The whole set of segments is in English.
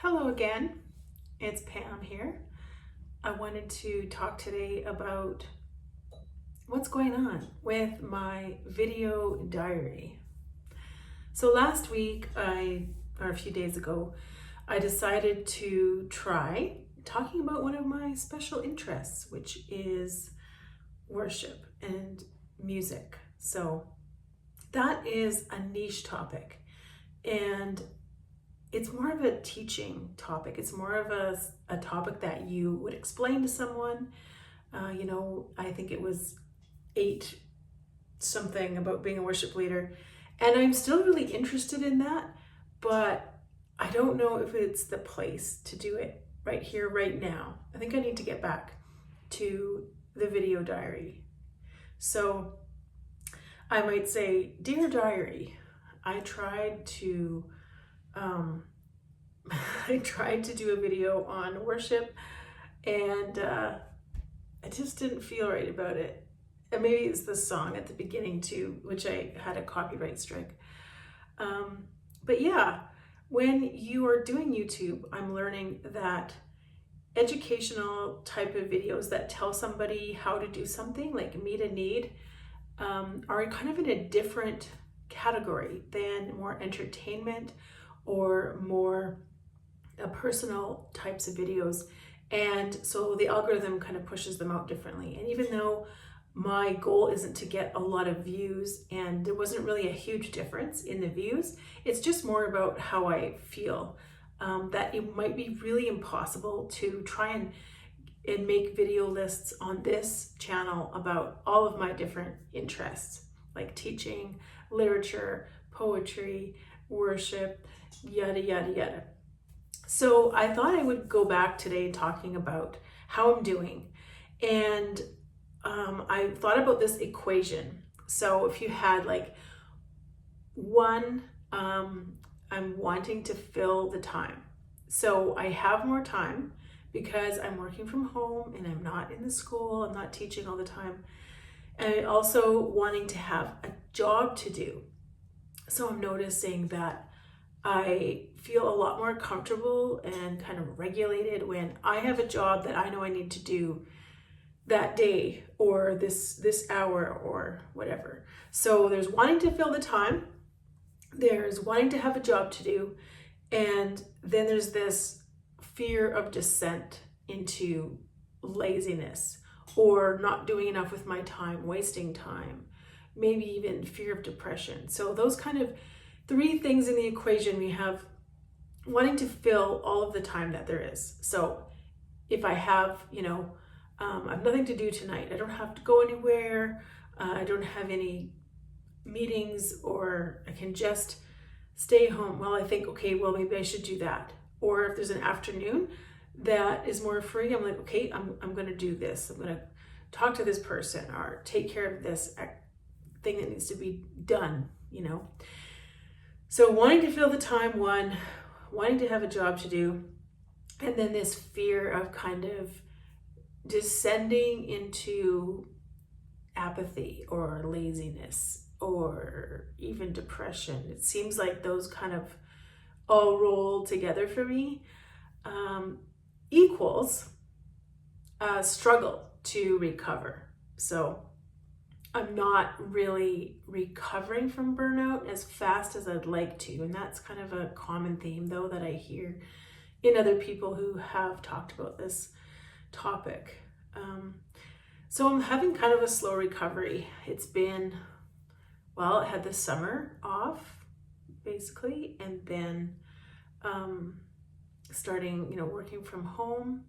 Hello again, it's Pam here. I wanted to talk today about what's going on with my video diary. So last week, or a few days ago, I decided to try talking about one of my special interests, which is worship and music. So that is a niche topic, and it's more of a teaching topic. It's more of a topic that you would explain to someone. I think it was 8 something about being a worship leader. And I'm still really interested in that, but I don't know if it's the place to do it right here, right now. I think I need to get back to the video diary. So I might say, Dear Diary, I tried to do a video on worship, and I just didn't feel right about it. And maybe it's the song at the beginning too, which I had a copyright strike. But yeah, when you are doing YouTube, I'm learning that educational type of videos that tell somebody how to do something, like meet a need, are kind of in a different category than more entertainment or more personal types of videos. And so the algorithm kind of pushes them out differently. And even though my goal isn't to get a lot of views, and there wasn't really a huge difference in the views, it's just more about how I feel, that it might be really impossible to try and make video lists on this channel about all of my different interests, like teaching, literature, poetry, worship, yada, yada, yada. So I thought I would go back today talking about how I'm doing. And I thought about this equation. So if you had like one, I'm wanting to fill the time. So I have more time because I'm working from home and I'm not in the school, I'm not teaching all the time. And also wanting to have a job to do. So I'm noticing that I feel a lot more comfortable and kind of regulated when I have a job that I know I need to do that day or this hour or whatever. So there's wanting to fill the time, there's wanting to have a job to do, and then there's this fear of descent into laziness or not doing enough with my time, wasting time, maybe even fear of depression. So those kind of 3 things in the equation. We have wanting to fill all of the time that there is. So if I have, I have nothing to do tonight, I don't have to go anywhere, I don't have any meetings, or I can just stay home. Well, I think, okay, well, maybe I should do that. Or if there's an afternoon that is more free, I'm like, okay, I'm going to do this. I'm going to talk to this person or take care of this thing that needs to be done, So wanting to fill the time, one, wanting to have a job to do, and then this fear of kind of descending into apathy or laziness or even depression. It seems like those kind of all roll together for me, equals a struggle to recover. So I'm not really recovering from burnout as fast as I'd like to. And that's kind of a common theme, though, that I hear in other people who have talked about this topic. So I'm having kind of a slow recovery. It's been, I had the summer off, basically, and then starting, working from home.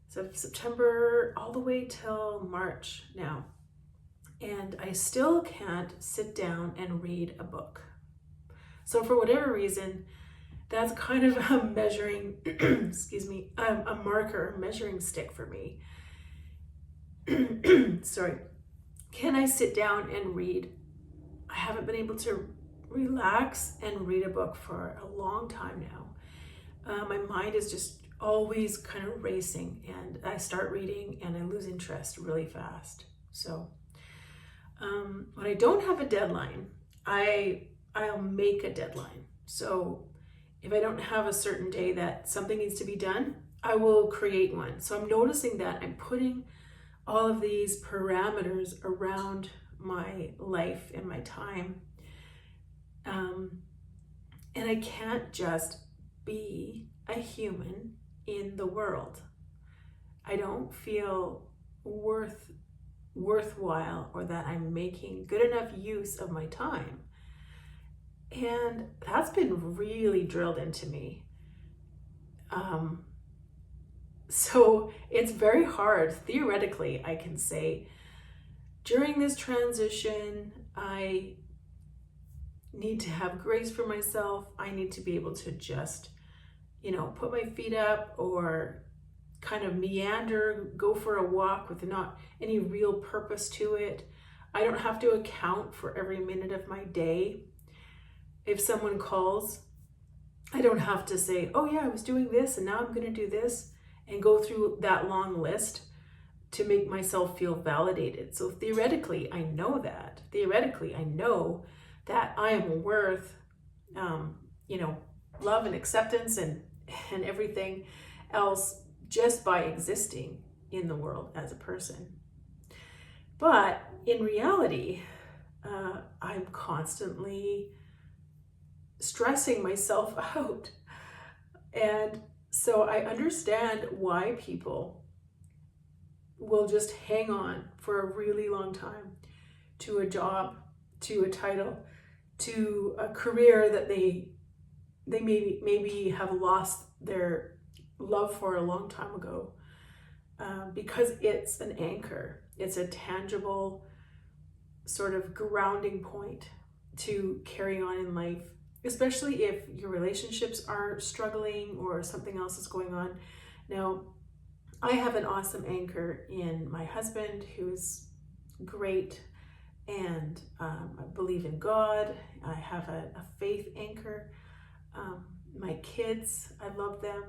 So September all the way till March now. And I still can't sit down and read a book. So for whatever reason, that's kind of a measuring, a marker, measuring stick for me. Sorry. Can I sit down and read? I haven't been able to relax and read a book for a long time now. My mind is just always kind of racing, and I start reading and I lose interest really fast. So when I don't have a deadline, I'll make a deadline. So if I don't have a certain day that something needs to be done, I will create one. So I'm noticing that I'm putting all of these parameters around my life and my time. And I can't just be a human in the world. I don't feel worthwhile or that I'm making good enough use of my time. And that's been really drilled into me. So it's very hard. Theoretically, I can say, during this transition, I need to have grace for myself. I need to be able to just, put my feet up or kind of meander, go for a walk with not any real purpose to it. I don't have to account for every minute of my day. If someone calls, I don't have to say, oh yeah, I was doing this and now I'm going to do this, and go through that long list to make myself feel validated. So theoretically, I know that. Theoretically, I know that I am worth, love and acceptance and everything else just by existing in the world as a person. But in reality, I'm constantly stressing myself out. And so I understand why people will just hang on for a really long time to a job, to a title, to a career that they maybe have lost their love for a long time ago, because it's an anchor. It's a tangible sort of grounding point to carry on in life, especially if your relationships are struggling or something else is going on. Now, I have an awesome anchor in my husband, who's great, and I believe in God. I have a faith anchor. My kids, I love them,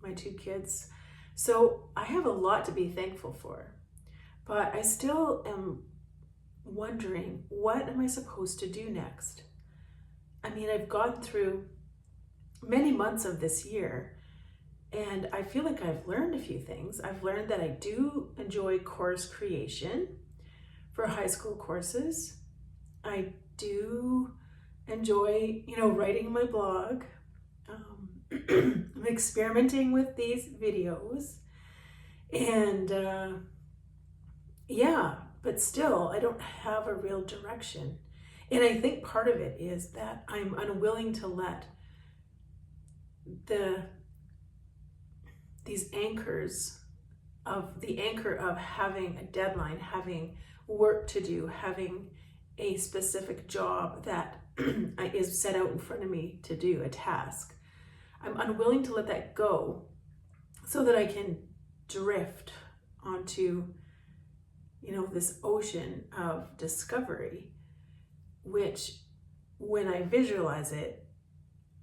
my 2 kids. So I have a lot to be thankful for, but I still am wondering, what am I supposed to do next? I mean, I've gone through many months of this year, and I feel like I've learned a few things. I've learned that I do enjoy course creation for high school courses. I do enjoy, writing my blog. I'm experimenting with these videos, and but still, I don't have a real direction. And I think part of it is that I'm unwilling to let these anchors of the anchor of having a deadline, having work to do, having a specific job that is set out in front of me to do, a task. I'm unwilling to let that go so that I can drift onto, this ocean of discovery, which when I visualize it,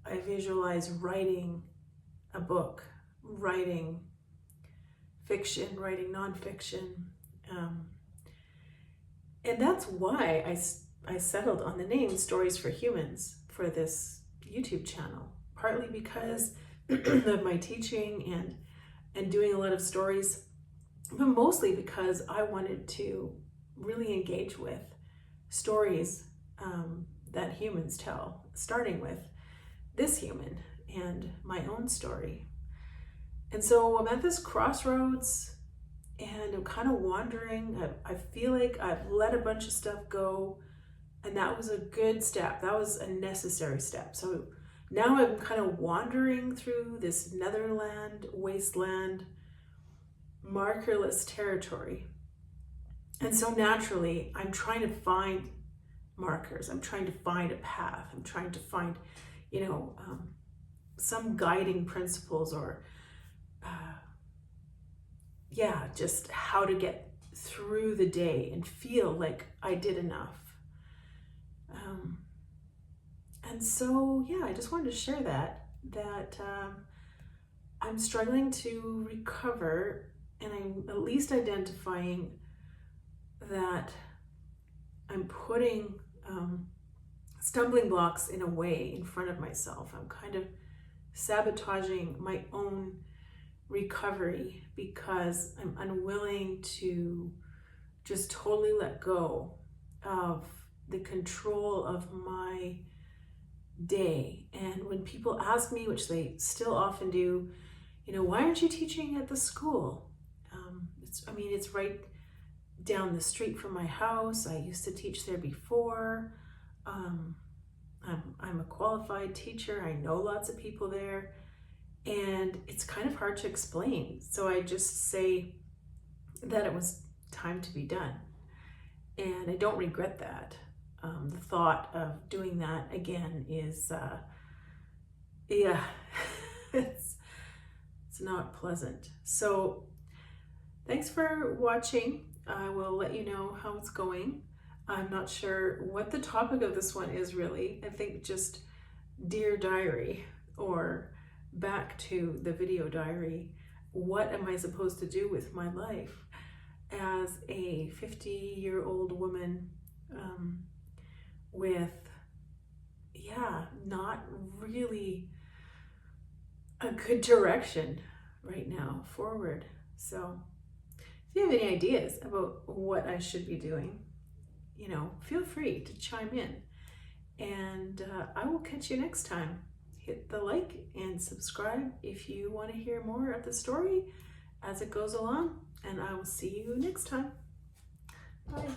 I visualize writing a book, writing fiction, writing nonfiction. And that's why I settled on the name Stories for Humans for this YouTube channel, partly because of my teaching and doing a lot of stories, but mostly because I wanted to really engage with stories that humans tell, starting with this human and my own story. And so I'm at this crossroads and I'm kind of wandering. I feel like I've let a bunch of stuff go, and that was a good step. That was a necessary step. So now I'm kind of wandering through this netherland, wasteland, markerless territory. And so naturally, I'm trying to find markers. I'm trying to find a path. I'm trying to find, some guiding principles or, just how to get through the day and feel like I did enough. And so, I just wanted to share that I'm struggling to recover, and I'm at least identifying that I'm putting stumbling blocks in a way in front of myself. I'm kind of sabotaging my own recovery because I'm unwilling to just totally let go of the control of my day. And when people ask me, which they still often do, why aren't you teaching at the school? It's right down the street from my house. I used to teach there before. I'm a qualified teacher. I know lots of people there, and it's kind of hard to explain. So I just say that it was time to be done, and I don't regret that. The thought of doing that again is, it's not pleasant. So thanks for watching. I will let you know how it's going. I'm not sure what the topic of this one is really. I think just Dear Diary, or back to the video diary. What am I supposed to do with my life as a 50-year-old woman with, not really a good direction right now forward. So if you have any ideas about what I should be doing, feel free to chime in, and I will catch you next time. Hit the like and subscribe if you want to hear more of the story as it goes along, and I will see you next time. Bye.